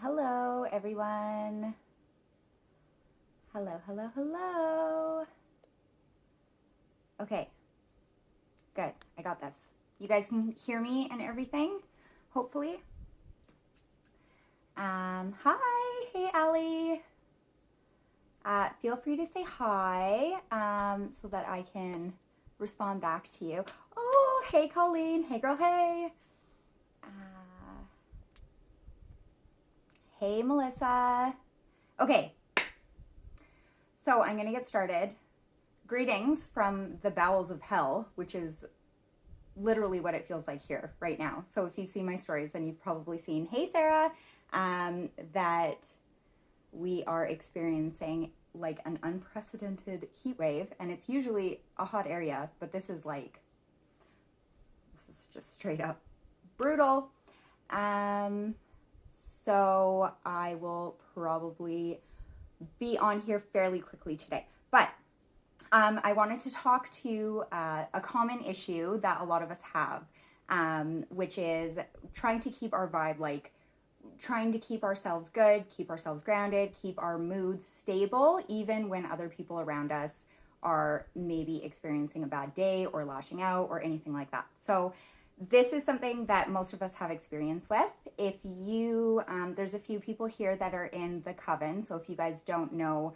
Hello, everyone. Hello, hello, hello. Okay, good. I got this. You guys can hear me and everything, hopefully. Hi. Hey, Allie. Feel free to say hi so that I can respond back to you. Oh, hey, Colleen. Hey, girl, hey. Hey, Melissa. Okay, so I'm going to get started. Greetings from the bowels of hell, which is literally what it feels like here right now. So if you've seen my stories, then you've probably seen, hey, Sarah, that we are experiencing like an unprecedented heat wave. And it's usually a hot area, but this is just straight up brutal. So I will probably be on here fairly quickly today. But I wanted to talk to a common issue that a lot of us have, which is trying to keep our vibe, like trying to keep ourselves good, keep ourselves grounded, keep our moods stable, even when other people around us are maybe experiencing a bad day or lashing out or anything like that. So this is something that most of us have experience with. If you, there's a few people here that are in the coven. So if you guys don't know,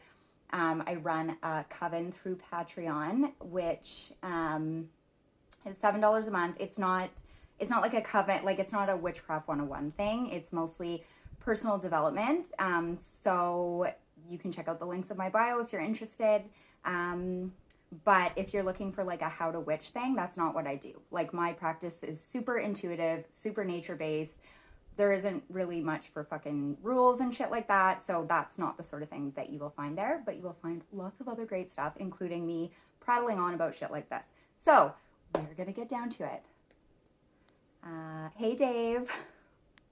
I run a coven through Patreon, which is $7 a month. It's not like a coven, like it's not a witchcraft 101 thing. It's mostly personal development. So you can check out the links of my bio if you're interested. But if you're looking for like a how to witch thing, that's not what I do. Like my practice is super intuitive, super nature based. There isn't really much for fucking rules and shit like that. So that's not the sort of thing that you will find there, but you will find lots of other great stuff, including me prattling on about shit like this. So we're going to get down to it. Hey, Dave.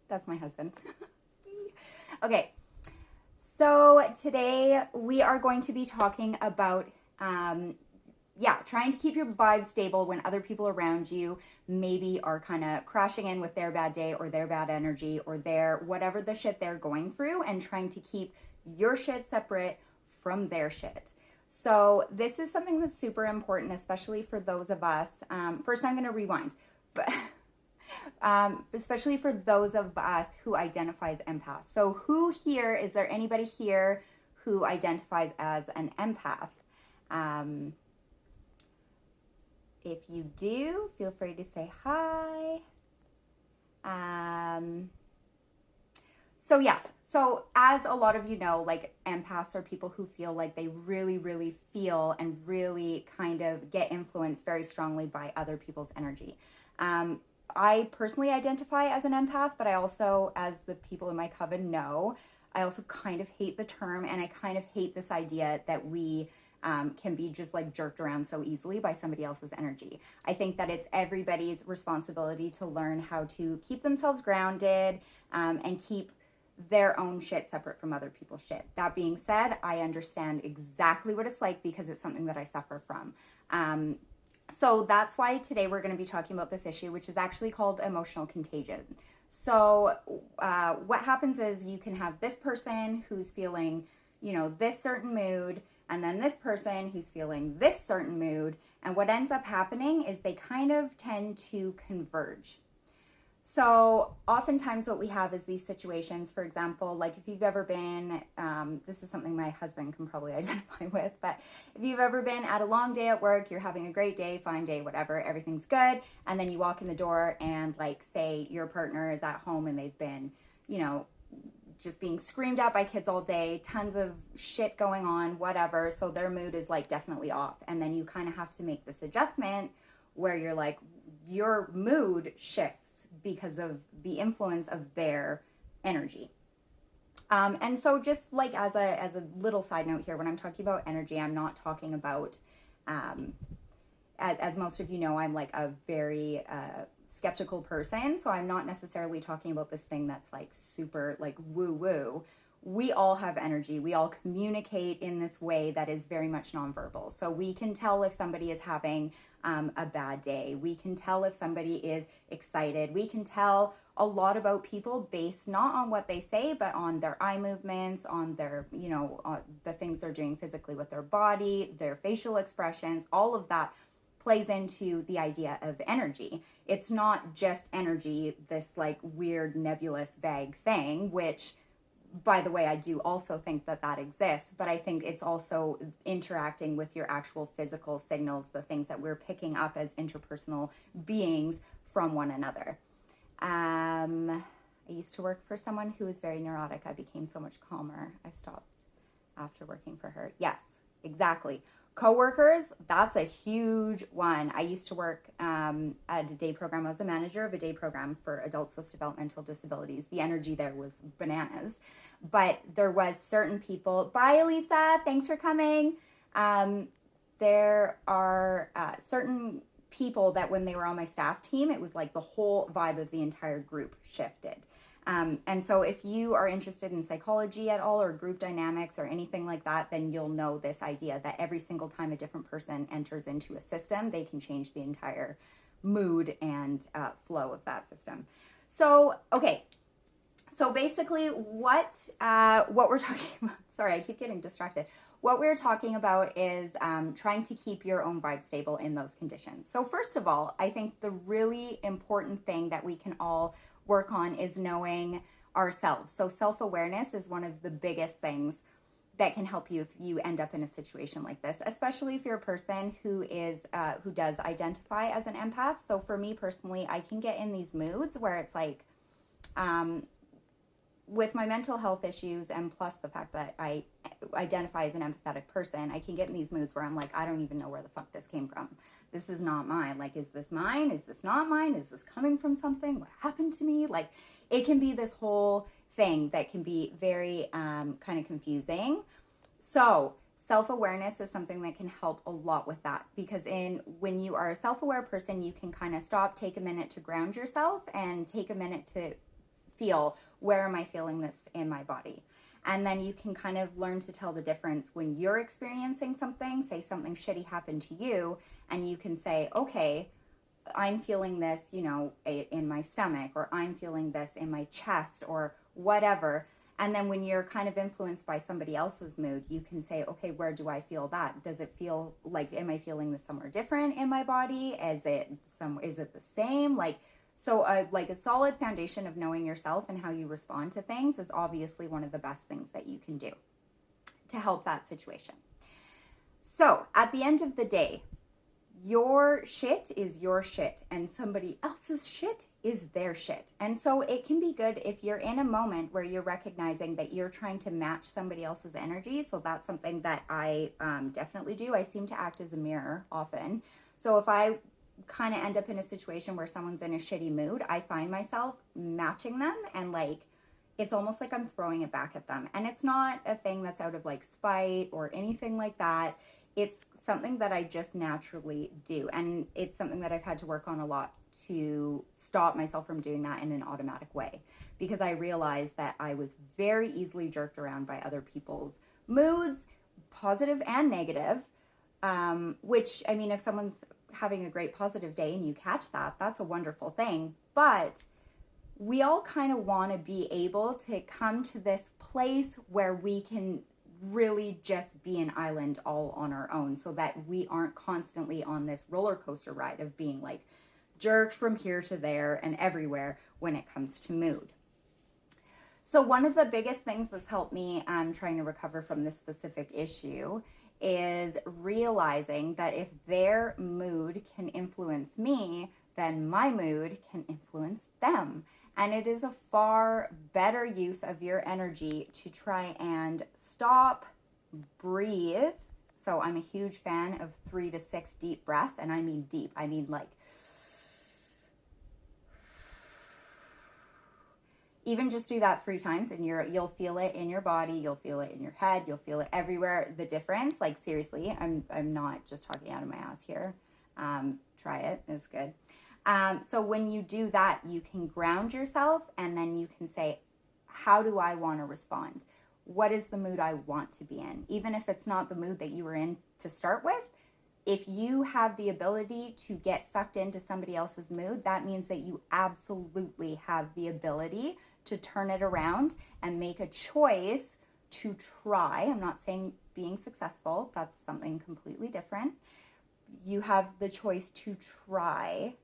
That's my husband. Okay. So today we are going to be talking about, trying to keep your vibe stable when other people around you maybe are kind of crashing in with their bad day or their bad energy or their whatever the shit they're going through, and trying to keep your shit separate from their shit. So this is something that's super important, especially for those of us. First, I'm going to rewind, but especially for those of us who identify as empaths. So is there anybody here who identifies as an empath? If you do, feel free to say hi. So as a lot of you know, like empaths are people who feel like they really, really feel and really kind of get influenced very strongly by other people's energy. I personally identify as an empath, but I also, as the people in my coven know, I also kind of hate the term, and I kind of hate this idea that we can be just like jerked around so easily by somebody else's energy. I think that it's everybody's responsibility to learn how to keep themselves grounded and keep their own shit separate from other people's shit. That being said, I understand exactly what it's like because it's something that I suffer from. So that's why today we're going to be talking about this issue, which is actually called emotional contagion. So what happens is you can have this person who's feeling, this certain mood, and then this person who's feeling this certain mood. And what ends up happening is they kind of tend to converge. So oftentimes what we have is these situations, for example, like if you've ever been, this is something my husband can probably identify with, but if you've ever been at a long day at work, you're having a great day, fine day, whatever, everything's good. And then you walk in the door and like say your partner is at home and they've been, just being screamed at by kids all day, tons of shit going on, whatever. So their mood is like definitely off. And then you kind of have to make this adjustment where you're like, your mood shifts because of the influence of their energy. And so just like as a little side note here, when I'm talking about energy, I'm not talking about, as most of you know, I'm like a very skeptical person. So I'm not necessarily talking about this thing that's like super like woo woo. We all have energy. We all communicate in this way that is very much nonverbal. So we can tell if somebody is having a bad day. We can tell if somebody is excited. We can tell a lot about people based not on what they say, but on their eye movements, on their, the things they're doing physically with their body, their facial expressions. All of that plays into the idea of energy. It's not just energy, this like weird nebulous vague thing, which, by the way, I do also think that that exists, but I think it's also interacting with your actual physical signals, the things that we're picking up as interpersonal beings from one another. I used to work for someone who was very neurotic. I became so much calmer. I stopped after working for her. Yes, exactly. Coworkers, that's a huge one. I used to work at a day program. I was a manager of a day program for adults with developmental disabilities. The energy there was bananas. But there was certain people. Bye, Elisa. Thanks for coming. There are certain people that when they were on my staff team, it was like the whole vibe of the entire group shifted. And so if you are interested in psychology at all or group dynamics or anything like that, then you'll know this idea that every single time a different person enters into a system, they can change the entire mood and flow of that system. So, okay. So basically what we're talking about, sorry, I keep getting distracted. What we're talking about is trying to keep your own vibe stable in those conditions. So first of all, I think the really important thing that we can all work on is knowing ourselves. So self-awareness is one of the biggest things that can help you if you end up in a situation like this, especially if you're a person who does identify as an empath. So for me personally, I can get in these moods where it's like, with my mental health issues and plus the fact that I identify as an empathetic person, I can get in these moods where I'm like, I don't even know where the fuck this came from. This is not mine. Like, is this mine? Is this not mine? Is this coming from something? What happened to me? Like, it can be this whole thing that can be very kind of confusing. So self-awareness is something that can help a lot with that, because when you are a self-aware person, you can kind of stop, take a minute to ground yourself and take a minute to feel, where am I feeling this in my body? And then you can kind of learn to tell the difference when you're experiencing something, say something shitty happened to you, and you can say, okay, I'm feeling this, in my stomach, or I'm feeling this in my chest, or whatever. And then when you're kind of influenced by somebody else's mood, you can say, okay, where do I feel that? Does it feel like, am I feeling this somewhere different in my body? Is it the same? So a solid foundation of knowing yourself and how you respond to things is obviously one of the best things that you can do to help that situation. So at the end of the day, your shit is your shit and somebody else's shit is their shit. And so it can be good if you're in a moment where you're recognizing that you're trying to match somebody else's energy. So that's something that I definitely do. I seem to act as a mirror often. So if I kind of end up in a situation where someone's in a shitty mood, I find myself matching them, and it's almost like I'm throwing it back at them. And it's not a thing that's out of spite or anything like that. It's something that I just naturally do, and it's something that I've had to work on a lot to stop myself from doing that in an automatic way, because I realized that I was very easily jerked around by other people's moods, positive and negative, which, I mean, if someone's having a great positive day and you catch that, that's a wonderful thing. But we all kind of want to be able to come to this place where we can really just be an island all on our own, so that we aren't constantly on this roller coaster ride of being jerked from here to there and everywhere when it comes to mood. So one of the biggest things that's helped me trying to recover from this specific issue is realizing that if their mood can influence me, then my mood can influence them. And it is a far better use of your energy to try and stop, breathe. So I'm a huge fan of 3 to 6 deep breaths, and I mean deep. I mean even just do that 3 times and you'll feel it in your body, you'll feel it in your head, you'll feel it everywhere. The difference, seriously, I'm not just talking out of my ass here. Try it, it's good. So when you do that, you can ground yourself, and then you can say, how do I want to respond? What is the mood I want to be in? Even if it's not the mood that you were in to start with, If you have the ability to get sucked into somebody else's mood, that means that you absolutely have the ability to turn it around and make a choice to try. I'm not saying being successful, that's something completely different. You have the choice to try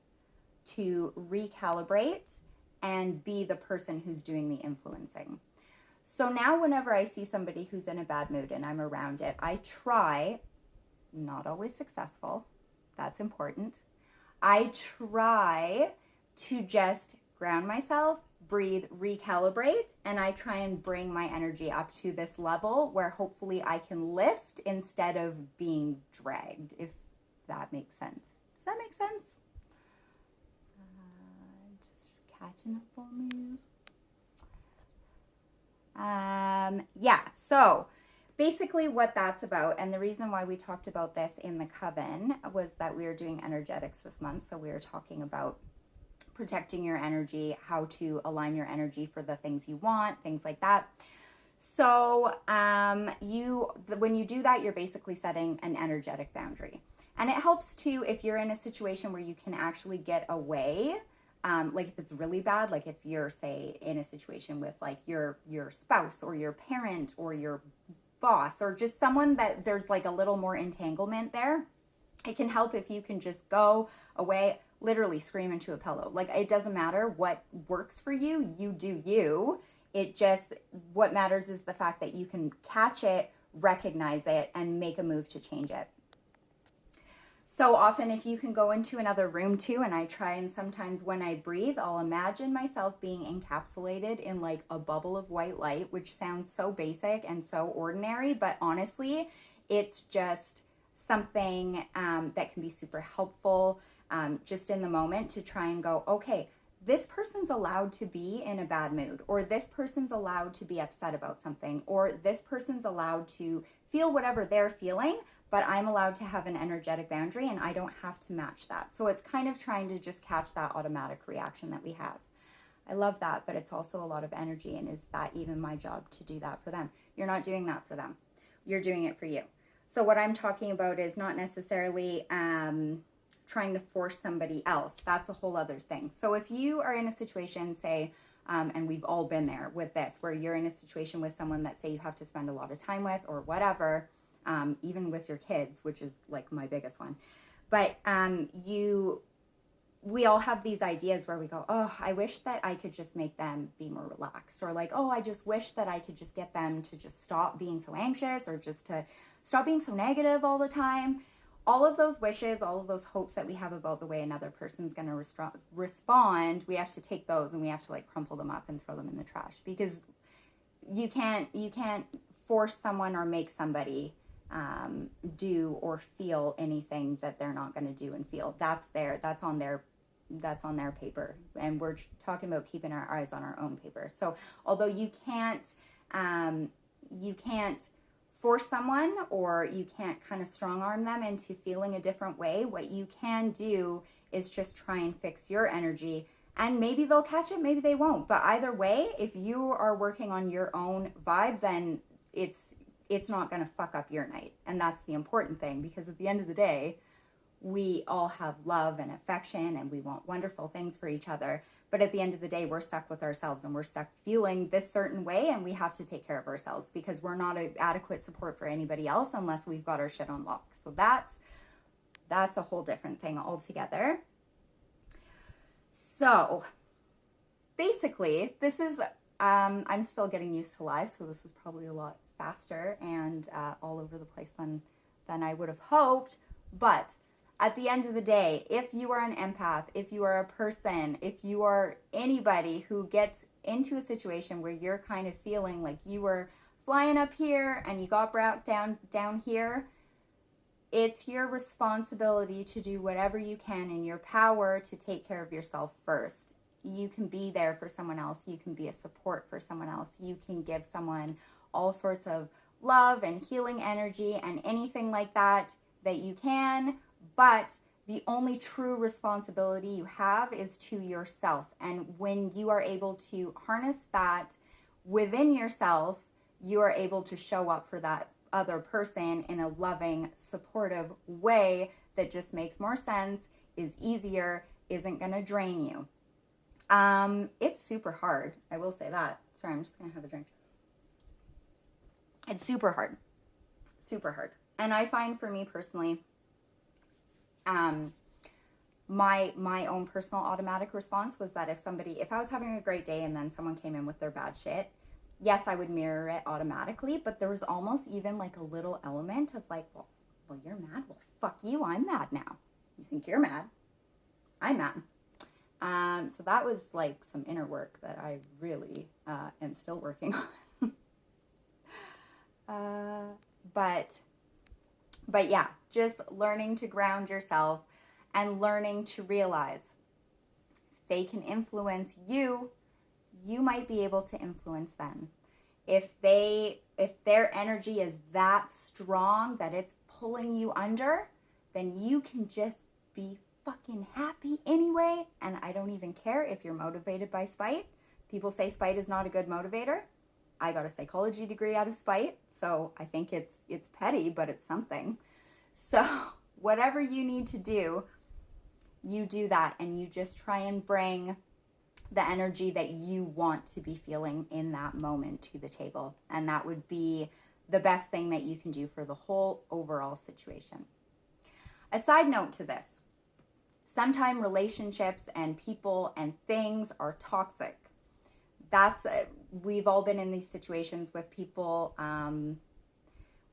to recalibrate and be the person who's doing the influencing. So now whenever I see somebody who's in a bad mood and I'm around it, I try, not always successful, that's important. I try to just ground myself, breathe, recalibrate, and I try and bring my energy up to this level where hopefully I can lift instead of being dragged, if that makes sense. Does that make sense? Just catching up on these. Yeah, so basically what that's about, and the reason why we talked about this in the coven was that we were doing energetics this month. So we were talking about protecting your energy, how to align your energy for the things you want, things like that. So when you do that, you're basically setting an energetic boundary. And it helps too if you're in a situation where you can actually get away. Like if it's really bad, like if you're, say, in a situation with like your spouse or your parent or your boss or just someone that there's like a little more entanglement there, it can help if you can just go away, literally scream into a pillow. Like it doesn't matter what works for you, you do you. It just, what matters is the fact that you can catch it, recognize it, and make a move to change it. So often if you can go into another room too, and I try, and sometimes when I breathe, I'll imagine myself being encapsulated in like a bubble of white light, which sounds so basic and so ordinary, but honestly, it's just something that can be super helpful just in the moment to try and go, okay, this person's allowed to be in a bad mood, or this person's allowed to be upset about something, or this person's allowed to feel whatever they're feeling, but I'm allowed to have an energetic boundary and I don't have to match that. So it's kind of trying to just catch that automatic reaction that we have. I love that, but it's also a lot of energy, and is that even my job to do that for them? You're not doing that for them. You're doing it for you. So what I'm talking about is not necessarily trying to force somebody else. That's a whole other thing. So if you are in a situation, say, and we've all been there with this, where you're in a situation with someone that, say, you have to spend a lot of time with or whatever, even with your kids, which is like my biggest one. But we all have these ideas where we go, oh, I wish that I could just make them be more relaxed, or like, oh, I just wish that I could just get them to just stop being so anxious, or just to stop being so negative all the time. All of those wishes, all of those hopes that we have about the way another person's going to respond, we have to take those and we have to like crumple them up and throw them in the trash, because you can't force someone or make somebody do or feel anything that they're not going to do and feel. That's on their paper, and we're talking about keeping our eyes on our own paper. So although you can't force someone, or you can't kind of strong arm them into feeling a different way, what you can do is just try and fix your energy, and maybe they'll catch it, maybe they won't. But either way, if you are working on your own vibe, then it's not going to fuck up your night. And that's the important thing, because at the end of the day, we all have love and affection and we want wonderful things for each other. But at the end of the day, we're stuck with ourselves, and we're stuck feeling this certain way, and we have to take care of ourselves, because we're not an adequate support for anybody else unless we've got our shit on lock. So that's a whole different thing altogether. So basically, this is, I'm still getting used to live, so this is probably a lot faster and all over the place than I would have hoped. But at the end of the day, if you are an empath, if you are a person, if you are anybody who gets into a situation where you're kind of feeling like you were flying up here and you got brought down here, it's your responsibility to do whatever you can in your power to take care of yourself first. You can be there for someone else. You can be a support for someone else. You can give someone all sorts of love and healing energy and anything like that you can. But the only true responsibility you have is to yourself. And when you are able to harness that within yourself, you are able to show up for that other person in a loving, supportive way that just makes more sense, is easier, isn't going to drain you. It's super hard. I will say that. Sorry, I'm just going to have a drink. It's super hard. Super hard. And I find for me personally, my own personal automatic response was that if I was having a great day and then someone came in with their bad shit, yes, I would mirror it automatically, but there was almost even like a little element of like, well, you're mad. Well, fuck you. I'm mad now. You think you're mad? I'm mad. So that was like some inner work that I really am still working on. But yeah, just learning to ground yourself and learning to realize if they can influence you, you might be able to influence them. If their energy is that strong that it's pulling you under, then you can just be fucking happy anyway. And I don't even care if you're motivated by spite. People say spite is not a good motivator. I got a psychology degree out of spite, so I think it's petty, but it's something. So whatever you need to do, you do that, and you just try and bring the energy that you want to be feeling in that moment to the table. And that would be the best thing that you can do for the whole overall situation. A side note to this, sometimes relationships and people and things are toxic. We've all been in these situations with people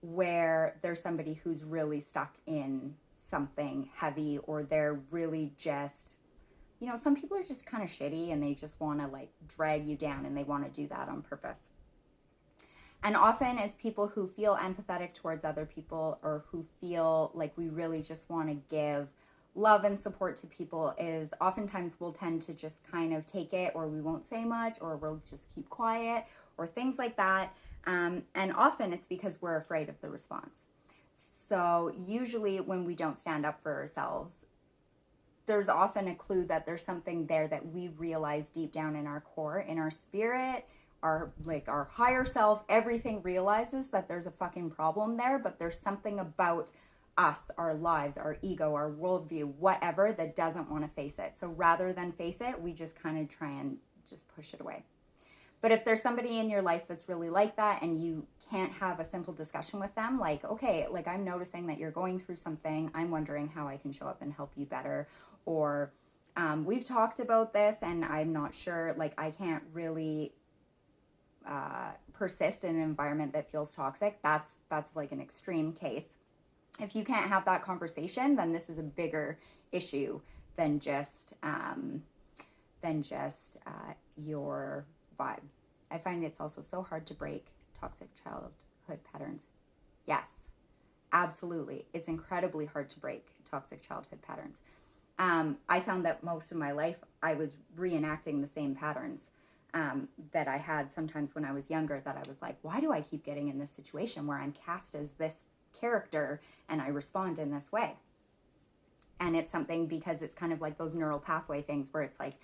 where there's somebody who's really stuck in something heavy, or they're really just, some people are just kind of shitty and they just want to like drag you down, and they want to do that on purpose. And often as people who feel empathetic towards other people, or who feel like we really just want to give love and support to people, is oftentimes we'll tend to just kind of take it, or we won't say much, or we'll just keep quiet, or things like that. And often it's because we're afraid of the response. So usually when we don't stand up for ourselves, there's often a clue that there's something there that we realize deep down in our core, in our spirit, our higher self, everything realizes that there's a fucking problem there, but there's something about us, our lives, our ego, our worldview, whatever, that doesn't want to face it. So rather than face it, we just kind of try and just push it away. But if there's somebody in your life that's really like that, and you can't have a simple discussion with them, like, okay, like I'm noticing that you're going through something. I'm wondering how I can show up and help you better. Or we've talked about this and I'm not sure, like I can't really persist in an environment that feels toxic. That's like an extreme case. If you can't have that conversation, then this is a bigger issue than just your vibe. I find it's also so hard to break toxic childhood patterns. Yes, absolutely. It's incredibly hard to break toxic childhood patterns. I found that most of my life I was reenacting the same patterns that I had sometimes when I was younger, that I was like, why do I keep getting in this situation where I'm cast as this character and I respond in this way? And it's something because it's kind of like those neural pathway things where it's like,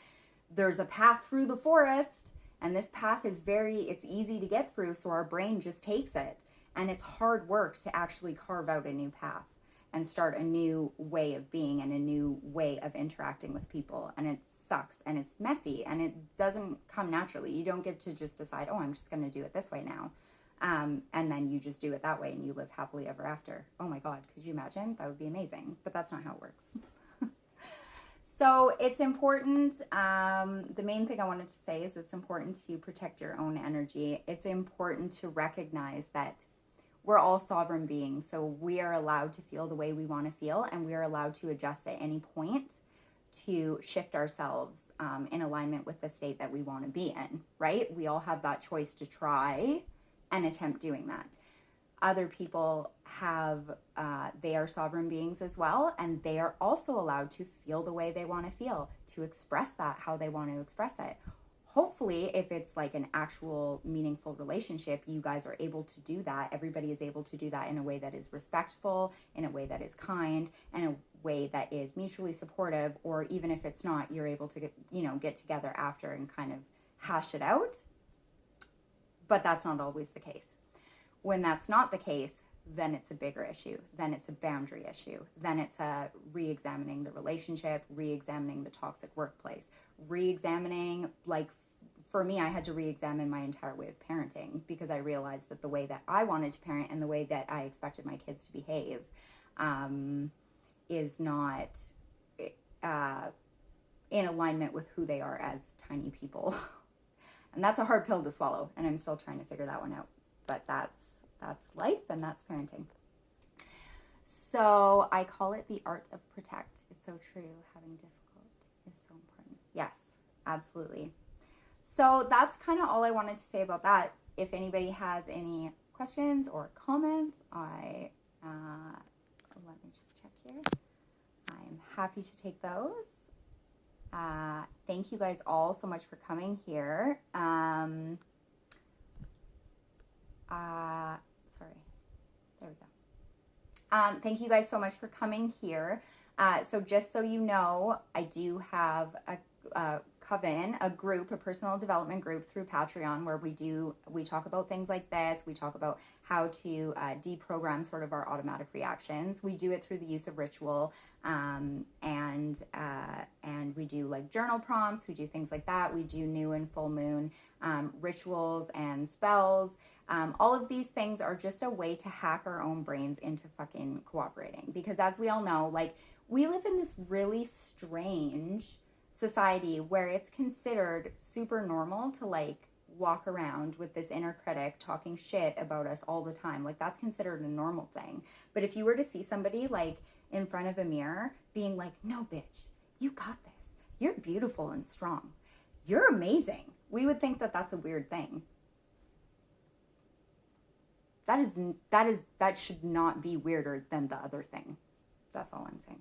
there's a path through the forest, and this path is it's easy to get through, so our brain just takes it. And it's hard work to actually carve out a new path and start a new way of being and a new way of interacting with people. And it sucks and it's messy and it doesn't come naturally. You don't get to just decide, oh, I'm just going to do it this way now. And then you just do it that way and you live happily ever after. Oh my God, could you imagine? That would be amazing. But that's not how it works. So it's important. The main thing I wanted to say is it's important to protect your own energy. It's important to recognize that we're all sovereign beings. So we are allowed to feel the way we want to feel, and we are allowed to adjust at any point to shift ourselves in alignment with the state that we want to be in, right? We all have that choice to try and attempt doing that. Other people they are sovereign beings as well, and they are also allowed to feel the way they want to feel, to express that how they want to express it. Hopefully, if it's like an actual meaningful relationship, you guys are able to do that. Everybody is able to do that in a way that is respectful, in a way that is kind, and a way that is mutually supportive. Or even if it's not, you're able to get together after and kind of hash it out. But that's not always the case. When that's not the case, then it's a bigger issue. Then it's a boundary issue. Then it's a re-examining the relationship, re-examining the toxic workplace, re-examining, like, for me, I had to re-examine my entire way of parenting, because I realized that the way that I wanted to parent and the way that I expected my kids to behave is not in alignment with who they are as tiny people. And that's a hard pill to swallow, and I'm still trying to figure that one out. But that's life, and that's parenting. So I call it the art of protect. It's so true. Having difficult is so important. Yes, absolutely. So that's kind of all I wanted to say about that. If anybody has any questions or comments, let me just check here. I'm happy to take those. Thank you guys all so much for coming here. Sorry, there we go. Thank you guys so much for coming here. So just so you know, I do have a Coven, a group, a personal development group through Patreon, where we talk about things like this. We talk about how to deprogram sort of our automatic reactions. We do it through the use of ritual, and we do like journal prompts. We do things like that. We do new and full moon rituals and spells. All of these things are just a way to hack our own brains into fucking cooperating, because as we all know, like, we live in this really strange society where it's considered super normal to like walk around with this inner critic talking shit about us all the time. Like, that's considered a normal thing. But if you were to see somebody like in front of a mirror being like, no bitch, you got this, you're beautiful and strong, you're amazing, we would think that that's a weird thing. That should not be weirder than the other thing. That's all I'm saying.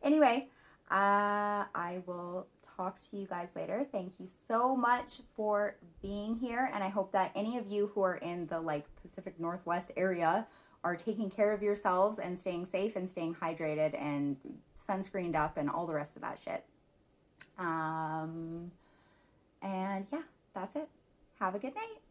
Anyway, I will talk to you guys later. Thank you so much for being here, and I hope that any of you who are in the like Pacific Northwest area are taking care of yourselves and staying safe and staying hydrated and sunscreened up and all the rest of that shit. And yeah, that's it. Have a good night.